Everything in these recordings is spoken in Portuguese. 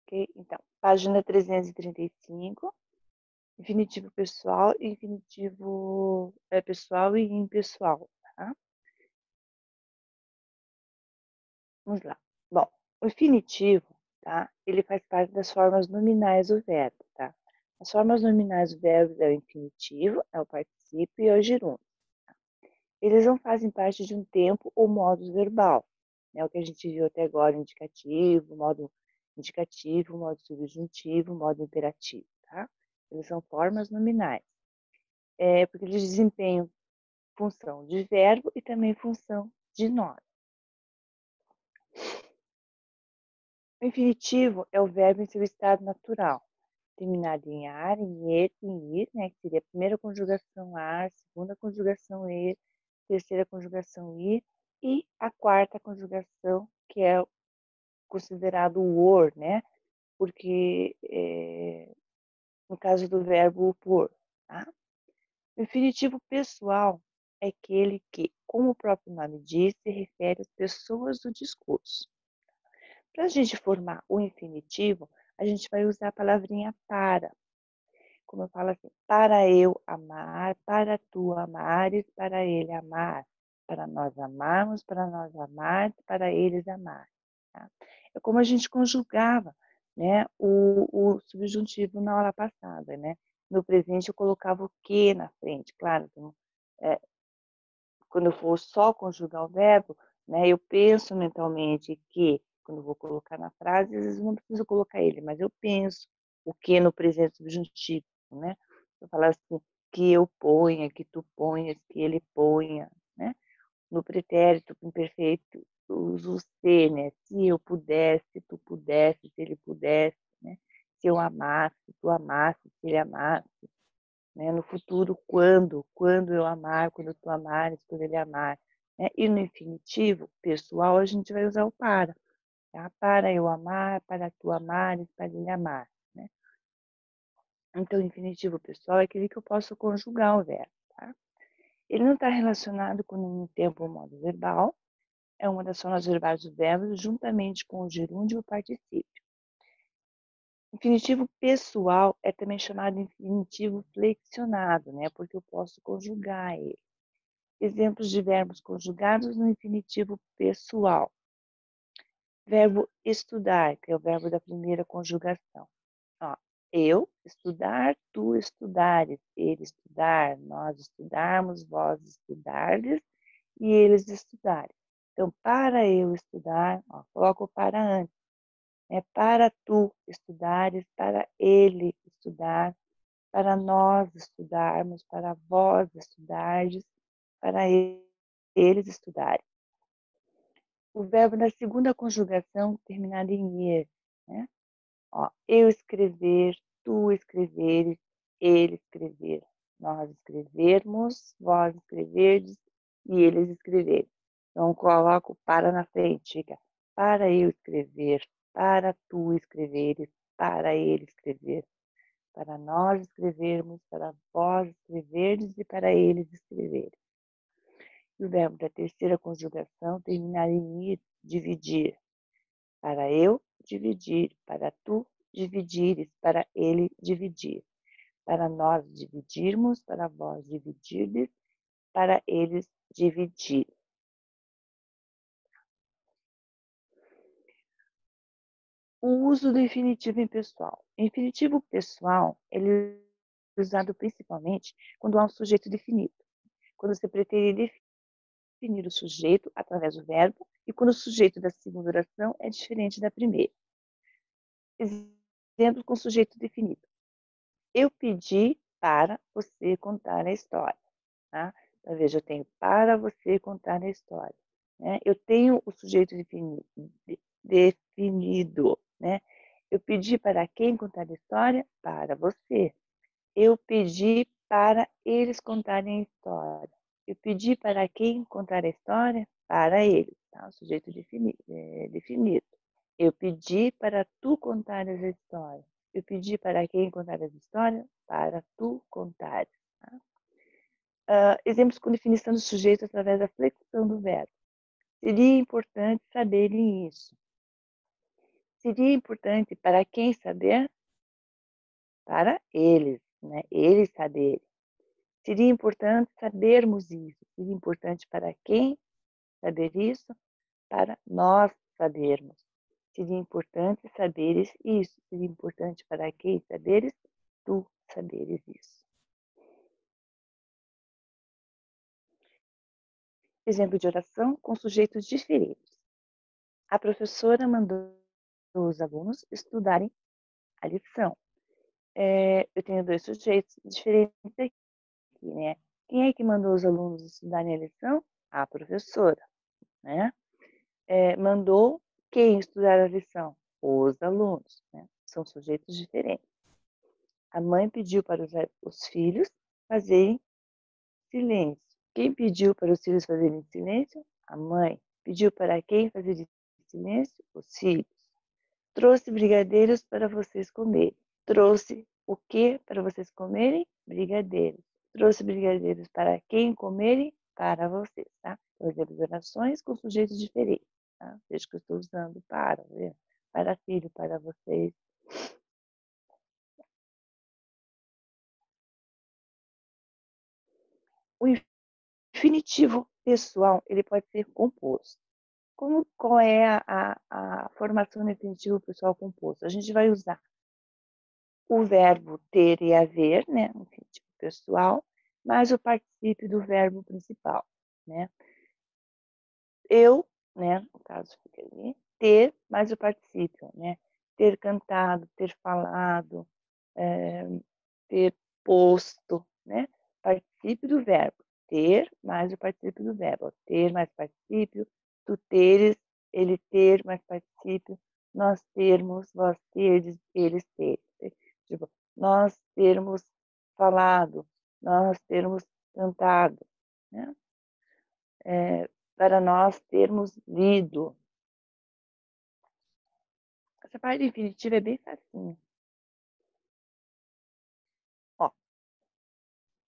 Ok? Então, página 335, infinitivo pessoal e infinitivo pessoal e impessoal, tá? Vamos lá. Bom, o infinitivo, tá? Ele faz parte das formas nominais do verbo, tá? As formas nominais do verbo é o infinitivo, é o particípio e é o gerúndio. Eles não fazem parte de um tempo ou modo verbal, né? O que a gente viu até agora, indicativo, modo subjuntivo, modo imperativo, tá? Eles são formas nominais, porque eles desempenham função de verbo e também função de nome. O infinitivo é o verbo em seu estado natural, terminado em ar, em er, em ir, né, que seria a primeira conjugação ar, segunda conjugação er, terceira conjugação ir, e a quarta conjugação, que é considerado o or, né, porque no caso do verbo por, tá? O infinitivo pessoal é aquele que, como o próprio nome diz, se refere às pessoas do discurso. Para a gente formar o infinitivo, a gente vai usar a palavrinha para. Como eu falo assim, para eu amar, para tu amares, para ele amar, para nós amarmos, para nós amar, para eles amar. Tá? É como a gente conjugava, né, o subjuntivo na hora passada, né? No presente eu colocava o que na frente, claro. Então, quando eu for só conjugar o verbo, né, eu penso mentalmente que, quando eu vou colocar na frase, às vezes eu não preciso colocar ele, mas eu penso o que no presente subjuntivo, né? Eu falo assim, que eu ponha, que tu ponhas, que ele ponha, né? No pretérito imperfeito, uso o ser, né? Se eu pudesse, se tu pudesse, se ele pudesse, né? Se eu amasse, se tu amasse, se ele amasse, né? No futuro, quando eu amar, quando tu amares, quando ele amar, né? E no infinitivo pessoal, a gente vai usar o para, tá? Para eu amar, para tu amares, para ele amar, né? Então, o infinitivo pessoal é aquele que eu posso conjugar o verbo, tá? Ele não está relacionado com nenhum tempo ou modo verbal, é uma das formas verbais do verbo, juntamente com o gerúndio e o particípio. Infinitivo pessoal é também chamado de infinitivo flexionado, né? Porque eu posso conjugar ele. Exemplos de verbos conjugados no infinitivo pessoal. Verbo estudar, que é o verbo da primeira conjugação. Ó, eu estudar, tu estudares, ele estudar, nós estudarmos, vós estudardes e eles estudarem. Então, para eu estudar, ó, coloco o para antes. É para tu estudares, para ele estudar, para nós estudarmos, para vós estudardes, para eles estudarem. O verbo da segunda conjugação terminado em er, né? Ó, eu escrever, tu escreveres, ele escrever, nós escrevermos, vós escreverdes e eles escreverem. Então, coloco para na frente, fica para eu escrever, para tu escreveres, para ele escrever, para nós escrevermos, para vós escreverdes e para eles escreverem. E o verbo da terceira conjugação terminar em ir, dividir. Para eu dividir, para tu dividires, para ele dividir. Para nós dividirmos, para vós dividirdes, para eles dividir. O uso do infinitivo impessoal. O infinitivo pessoal, ele é usado principalmente quando há um sujeito definido. Quando você pretende definir o sujeito através do verbo e quando o sujeito da segunda oração é diferente da primeira. Exemplo com sujeito definido. Eu pedi para você contar a história. Tá? Então, veja, eu tenho para você contar a história. Né? Eu tenho o sujeito definido. Né? Eu pedi para quem contar a história? Para você. Eu pedi para eles contarem a história. Eu pedi para quem contar a história? Para eles. Tá? O sujeito definido. Eu pedi para tu contares a história. Eu pedi para quem contar as histórias? Para tu contares. Tá? Exemplos com definição do sujeito através da flexão do verbo. Seria importante saberem isso. Seria importante para quem saber? Para eles, né? Eles saberem. Seria importante sabermos isso. Seria importante para quem saber isso? Para nós sabermos. Seria importante saberes isso. Seria importante para quem saberes? Tu saberes isso. Exemplo de oração com sujeitos diferentes. A professora mandou os alunos estudarem a lição. Eu tenho dois sujeitos diferentes aqui, né? Quem é que mandou os alunos estudarem a lição? A professora, né? Mandou quem estudar a lição? Os alunos, né? São sujeitos diferentes. A mãe pediu para os filhos fazerem silêncio. Quem pediu para os filhos fazerem silêncio? A mãe. Pediu para quem fazer silêncio? Os filhos. Trouxe brigadeiros para vocês comerem. Trouxe o que para vocês comerem? Brigadeiros. Trouxe brigadeiros para quem comerem? Para vocês, tá? Então, exemplos de orações com sujeitos diferentes, tá? Veja que eu estou usando para, né? Para filho, para vocês. O infinitivo pessoal, ele pode ser composto. Qual é a formação do infinitivo pessoal composto? A gente vai usar o verbo ter e haver, né, no infinitivo pessoal, mais o particípio do verbo principal, né? Eu, né, no caso fica ali, ter mais o particípio, né? Ter cantado, ter falado, ter posto, né? Particípio do verbo. Ter mais o particípio do verbo. Ter mais particípio, tu teres, ele ter mais particípio, nós termos, vós teres, eles terem. Tipo, nós termos falado, nós termos cantado, né? Para nós termos lido. Essa parte infinitiva é bem facinho. Ó,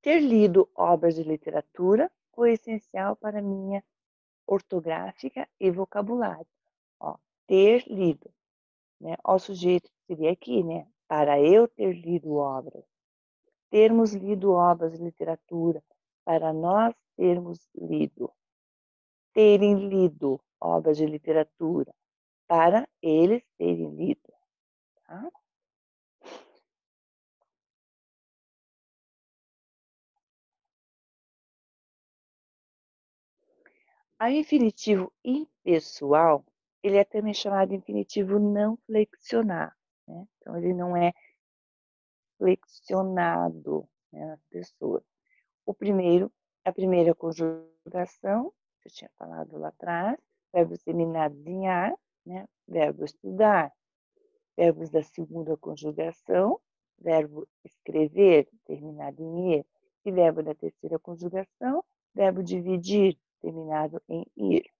ter lido obras de literatura foi essencial para minha ortográfica e vocabulário. Ó, ter lido, né? Ó, o sujeito seria aqui, né? Para eu ter lido obras. Termos lido obras de literatura, para nós termos lido. Terem lido obras de literatura, para eles terem lido. Tá? A infinitivo impessoal, ele é também chamado de infinitivo não flexionado. Né? Então, ele não é flexionado, né, nas pessoas. O primeiro, a primeira conjugação, que eu tinha falado lá atrás, verbo terminar, desenhar, né? Verbo estudar. Verbos da segunda conjugação, verbo escrever, terminado em er, e verbo da terceira conjugação, verbo dividir, terminado em ir.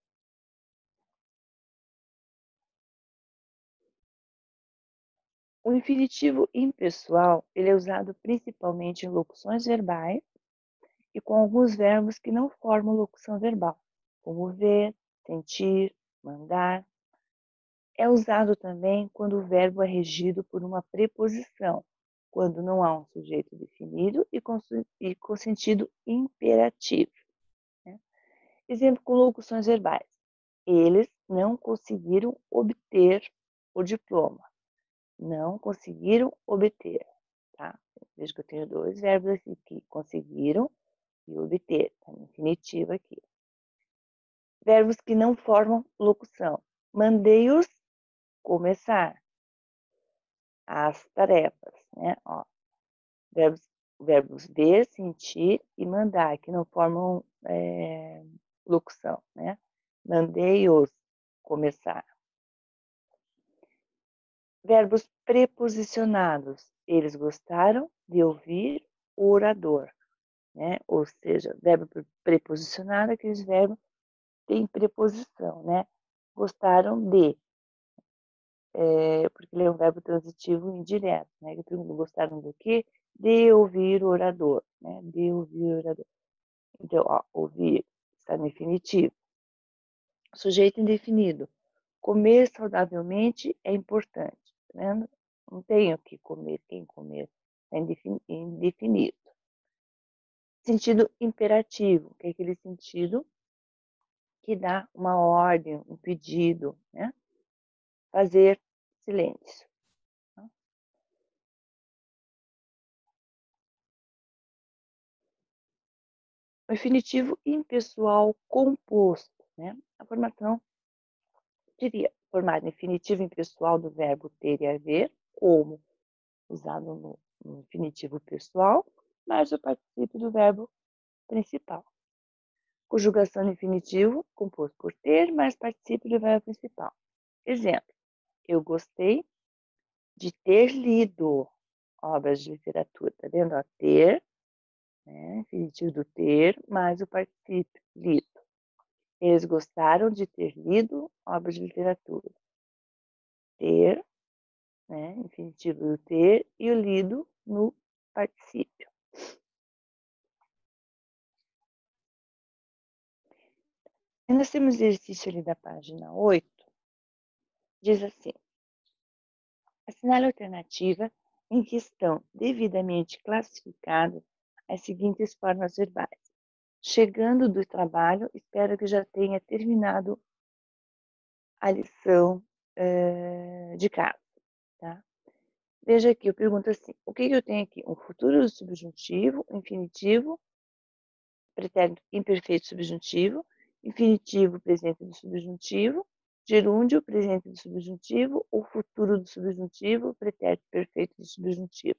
O infinitivo impessoal, ele é usado principalmente em locuções verbais e com alguns verbos que não formam locução verbal, como ver, sentir, mandar. É usado também quando o verbo é regido por uma preposição, quando não há um sujeito definido e com sentido imperativo. Né? Exemplo com locuções verbais. Eles não conseguiram obter o diploma. Não conseguiram obter. Tá? Veja que eu tenho dois verbos aqui, que conseguiram e obter. Tá no infinitivo aqui. Verbos que não formam locução. Mandei-os começar as tarefas, né? Ó, verbos ver, sentir e mandar, que não formam locução, né? Mandei-os começar. Verbos preposicionados. Eles gostaram de ouvir o orador, né? Ou seja, verbo preposicionado, aqueles verbos têm preposição, né? Gostaram de, porque ele é um verbo transitivo indireto, né? Eu pergunto, gostaram do quê? De ouvir o orador, né? De ouvir o orador. Então, ó, ouvir está no infinitivo. Sujeito indefinido. Comer saudavelmente é importante, tá vendo? Não tenho o que comer, quem comer, é indefinido. Sentido imperativo, que é aquele sentido que dá uma ordem, um pedido, né? Fazer silêncio. O infinitivo impessoal composto, né? A formação seria formada em infinitivo impessoal do verbo ter e haver, como usado no infinitivo pessoal, mais o particípio do verbo principal. Conjugação no infinitivo, composto por ter, mais particípio do verbo principal. Exemplo, eu gostei de ter lido obras de literatura. Tá vendo? Ó, ter, né? Infinitivo do ter, mais o particípio, lido. Eles gostaram de ter lido obras de literatura. Ter, né? Infinitivo do ter e o lido no particípio. E nós temos exercício ali da página 8, diz assim, assinale a alternativa em que estão devidamente classificadas as seguintes formas verbais. Chegando do trabalho, espero que já tenha terminado a lição de casa, tá? Veja aqui, eu pergunto assim, o que eu tenho aqui? Um futuro do subjuntivo, infinitivo, pretérito imperfeito subjuntivo, infinitivo presente do subjuntivo, gerúndio presente do subjuntivo, o futuro do subjuntivo, pretérito perfeito do subjuntivo.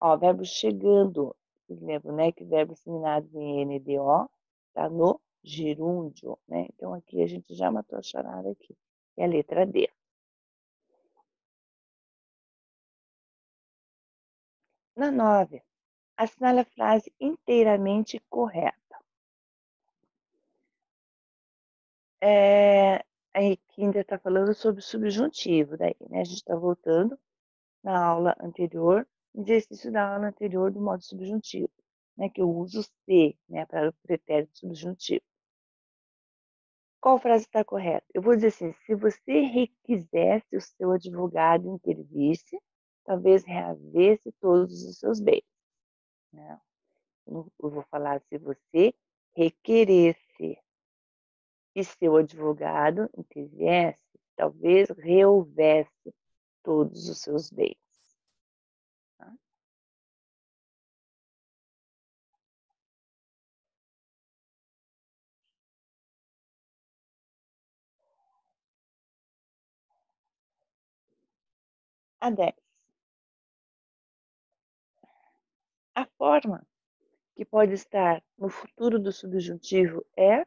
Ó, verbo chegando, vocês lembram, né, que verbos terminados em NDO está no gerúndio, né? Então aqui a gente já matou a charada aqui, é a letra D. Na 9, assinale a frase inteiramente correta. Aí que ainda está falando sobre o subjuntivo, daí, né? A gente está voltando na aula anterior, exercício da aula anterior do modo subjuntivo, né? Que eu uso se, né? Para o pretérito subjuntivo. Qual frase está correta? Eu vou dizer assim, se você requisesse o seu advogado intervisse, talvez reavesse todos os seus bens. Não, eu vou falar se você requeresse e seu advogado interviesse, talvez rehouvesse todos os seus bens. Tá? A 10. A forma que pode estar no futuro do subjuntivo é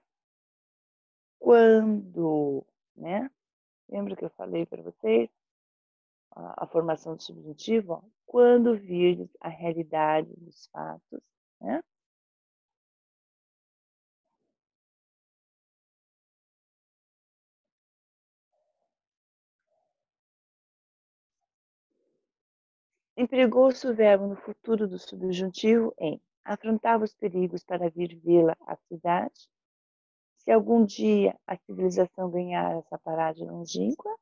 quando, né? Lembra que eu falei para vocês? A formação do subjuntivo, ó, quando virdes a realidade dos fatos, né? Empregou-se o verbo no futuro do subjuntivo em afrontava os perigos para vir vê-la à cidade. Se algum dia a civilização ganhar essa paragem longínqua,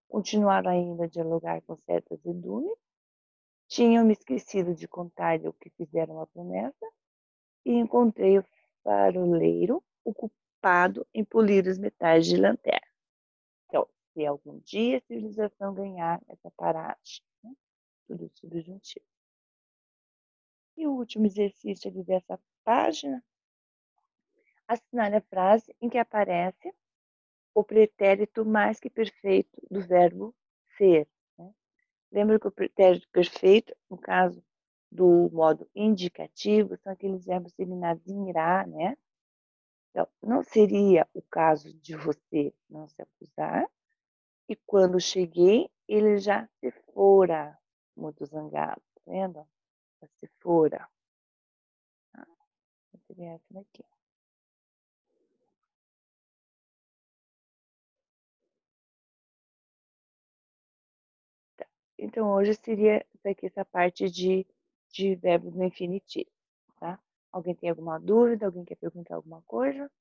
continuaram ainda a dialogar com certas Edume, tinham me esquecido de contar-lhe o que fizeram a promessa, e encontrei o faroleiro ocupado em polir os metais de lanterna. Então, se algum dia a civilização ganhar essa paragem, né? Tudo subjuntivo. E o último exercício ali dessa página, assinale a frase em que aparece o pretérito mais que perfeito do verbo ser. Né? Lembra que o pretérito perfeito, no caso do modo indicativo, são aqueles verbos terminados em irá, né? Então, não seria o caso de você não se acusar, e quando cheguei, ele já se fora, muito zangado, tá vendo? Já se fora. Tá? Seria essa daqui. Tá. Então, hoje seria isso aqui, essa parte de verbos no infinitivo, tá? Alguém tem alguma dúvida? Alguém quer perguntar alguma coisa?